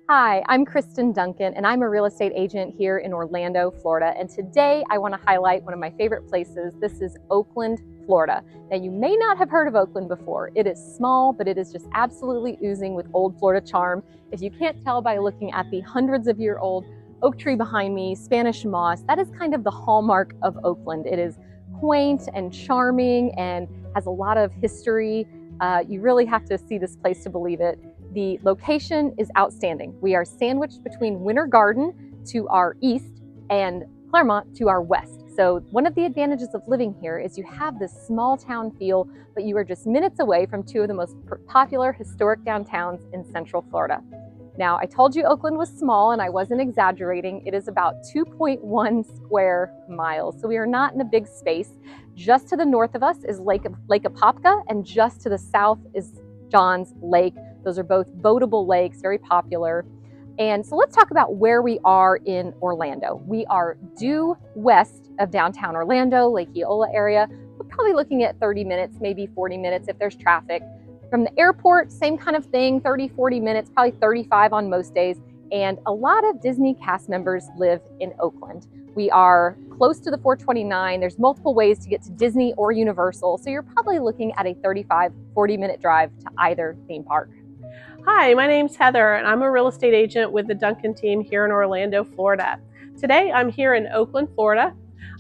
Hi, I'm Kristin Duncan, and I'm a real estate agent here in Orlando, Florida. And today I want to highlight one of my favorite places. This is Oakland, Florida. Now, you may not have heard of Oakland before. It is small, but it is just absolutely oozing with old Florida charm. If you can't tell by looking at the hundreds of year old oak tree behind me, Spanish moss, that is kind of the hallmark of Oakland. It is quaint and charming and has a lot of history. You really have to see this place to believe it. The location is outstanding. We are sandwiched between Winter Garden to our east and Clermont to our west. So one of the advantages of living here is you have this small town feel, but you are just minutes away from two of the most popular historic downtowns in Central Florida. Now, I told you Oakland was small, and I wasn't exaggerating. It is about 2.1 square miles. So we are not in a big space. Just to the north of us is Lake Apopka, and just to the south is John's Lake. Those are both boatable lakes, very popular. And so let's talk about where we are in Orlando. We are due west of downtown Orlando, Lake Eola area. We're probably looking at 30 minutes, maybe 40 minutes if there's traffic. From the airport, same kind of thing, 30, 40 minutes, probably 35 on most days. And a lot of Disney cast members live in Oakland. We are close to the 429. There's multiple ways to get to Disney or Universal. So you're probably looking at a 35, 40-minute drive to either theme park. Hi, my name's Heather, and I'm a real estate agent with the Duncan Team here in Orlando, Florida. Today, I'm here in Oakland, Florida,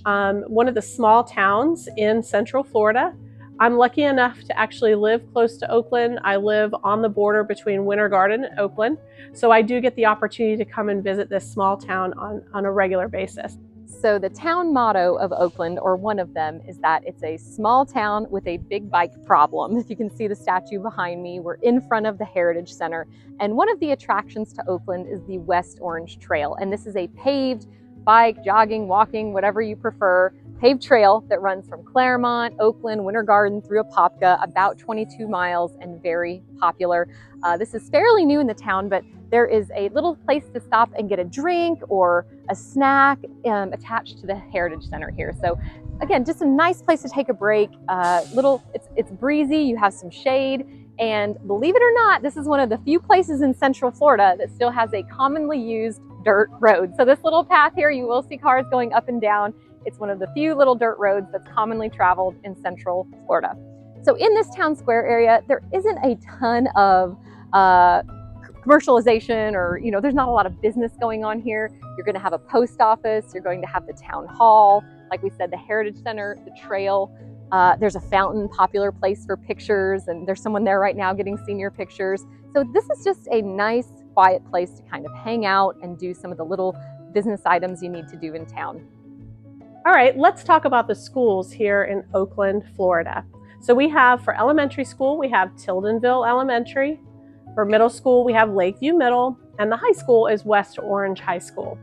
one of the small towns in Central Florida. I'm lucky enough to actually live close to Oakland. I live on the border between Winter Garden and Oakland, so I do get the opportunity to come and visit this small town on a regular basis. So the town motto of Oakland, or one of them, is that it's a small town with a big bike problem. If you can see the statue behind me, we're in front of the Heritage Center. And one of the attractions to Oakland is the West Orange Trail. And this is a paved bike, jogging, walking, whatever you prefer, paved trail that runs from Clermont, Oakland, Winter Garden through Apopka, about 22 miles, and very popular. This is fairly new in the town, but there is a little place to stop and get a drink or a snack attached to the Heritage Center here. So again, just a nice place to take a break. It's breezy, you have some shade, and believe it or not, this is one of the few places in Central Florida that still has a commonly used dirt road. So this little path here, you will see cars going up and down. It's one of the few little dirt roads that's commonly traveled in Central Florida. So in this town square area, there isn't a ton of commercialization, or there's not a lot of business going on here. You're going to have a post office, you're going to have the town hall, like we said, the Heritage Center, the trail. There's a fountain, popular place for pictures, and there's someone there right now getting senior pictures. So this is just a nice, quiet place to kind of hang out and do some of the little business items you need to do in town. All right, let's talk about the schools here in Oakland, Florida. So we have, for elementary school, we have Tildenville Elementary. For middle school, we have Lakeview Middle, and the high school is West Orange High School.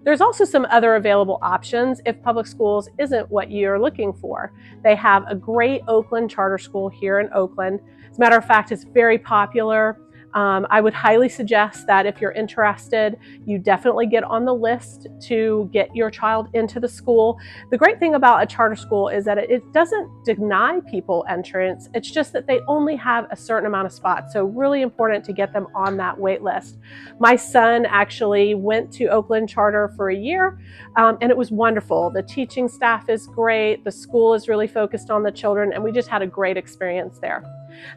There's also some other available options if public schools isn't what you're looking for. They have a great Oakland charter school here in Oakland. As a matter of fact, it's very popular. I would highly suggest that if you're interested, you definitely get on the list to get your child into the school. The great thing about a charter school is that it doesn't deny people entrance. It's just that they only have a certain amount of spots. So really important to get them on that wait list. My son actually went to Oakland Charter for a year, and it was wonderful. The teaching staff is great. The school is really focused on the children, and we just had a great experience there.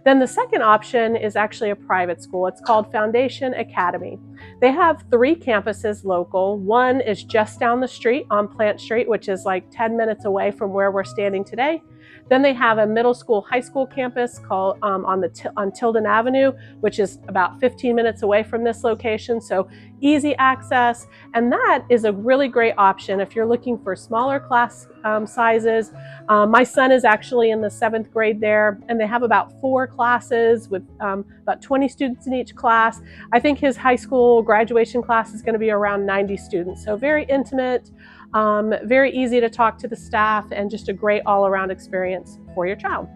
Then the second option is actually a private school. It's called Foundation Academy. They have 3 campuses local. One is just down the street on Plant Street, which is like 10 minutes away from where we're standing today. Then they have a middle school, high school campus called on Tilden Avenue, which is about 15 minutes away from this location. So easy access. And that is a really great option if you're looking for smaller class sizes. My son is actually in the 7th grade there, and they have about 4 classes with about 20 students in each class. I think his high school graduation class is going to be around 90 students. So very intimate, very easy to talk to the staff, and just a great all-around experience for your child.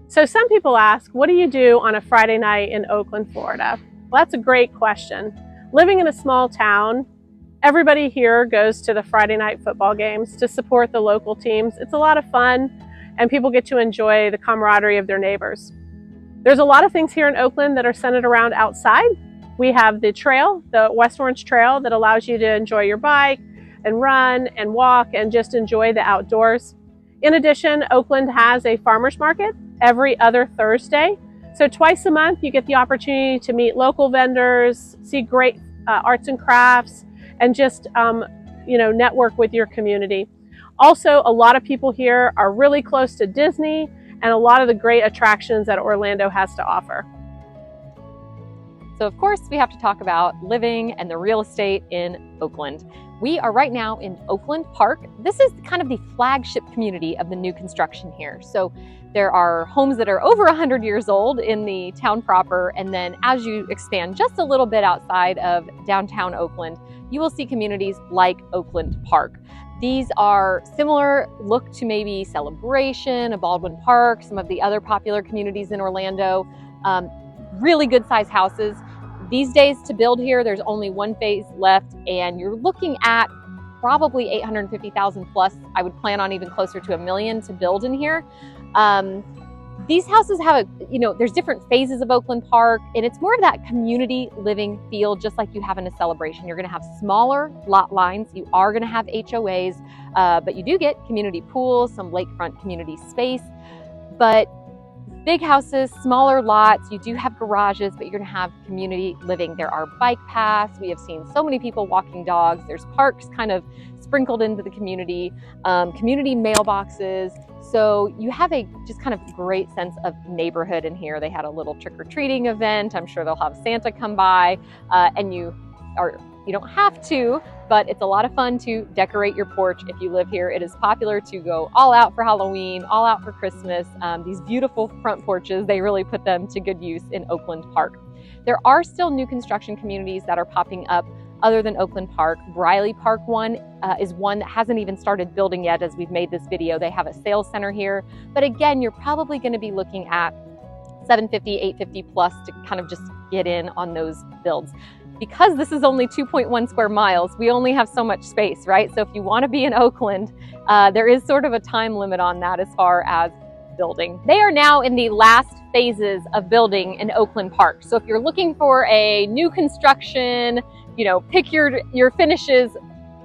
So some people ask, what do you do on a Friday night in Oakland, Florida? Well, that's a great question. Living in a small town, everybody here goes to the Friday night football games to support the local teams. It's a lot of fun, and people get to enjoy the camaraderie of their neighbors. There's a lot of things here in Oakland that are centered around outside. We have the trail, the West Orange Trail, that allows you to enjoy your bike and run and walk and just enjoy the outdoors. In addition, Oakland has a farmer's market every other Thursday. So twice a month, you get the opportunity to meet local vendors, see great arts and crafts, and just network with your community. Also, a lot of people here are really close to Disney and a lot of the great attractions that Orlando has to offer. So of course, we have to talk about living and the real estate in Oakland. We are right now in Oakland Park. This is kind of the flagship community of the new construction here. So there are homes that are over 100 years old in the town proper, and then as you expand just a little bit outside of downtown Oakland, you will see communities like Oakland Park. These are similar look to maybe Celebration, a Baldwin Park, some of the other popular communities in Orlando. Really good size houses. These days to build here, there's only one phase left, and you're looking at probably 850,000 plus. I would plan on even closer to $1 million to build in here. These houses have there's different phases of Oakland Park, and it's more of that community living feel, just like you have in a Celebration. You're gonna have smaller lot lines. You are gonna have HOAs, but you do get community pools, some lakefront community space, but big houses, smaller lots, you do have garages, but you're gonna have community living. There are bike paths. We have seen so many people walking dogs. There's parks kind of sprinkled into the community, community mailboxes. So you have a just kind of great sense of neighborhood in here. They had a little trick-or-treating event. I'm sure they'll have Santa come by, and you don't have to, but it's a lot of fun to decorate your porch if you live here. It is popular to go all out for Halloween, all out for Christmas. These beautiful front porches, they really put them to good use in Oakland Park. There are still new construction communities that are popping up other than Oakland Park. Briley Park is one that hasn't even started building yet as we've made this video. They have a sales center here, but again, you're probably gonna be looking at 750, 850 plus to kind of just get in on those builds. Because this is only 2.1 square miles, we only have so much space, right? So if you want to be in Oakland, there is sort of a time limit on that as far as building. They are now in the last phases of building in Oakland Park. So if you're looking for a new construction, pick your finishes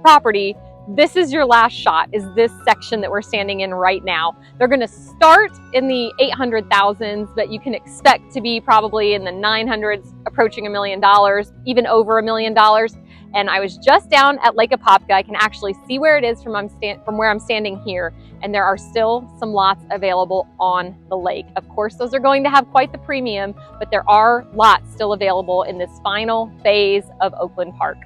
property, this is your last shot, is this section that we're standing in right now. They're gonna start in the 800,000s, but you can expect to be probably in the 900s, approaching $1 million, even over $1 million. And I was just down at Lake Apopka. I can actually see where it is from where I'm standing here. And there are still some lots available on the lake. Of course, those are going to have quite the premium, but there are lots still available in this final phase of Oakland Park.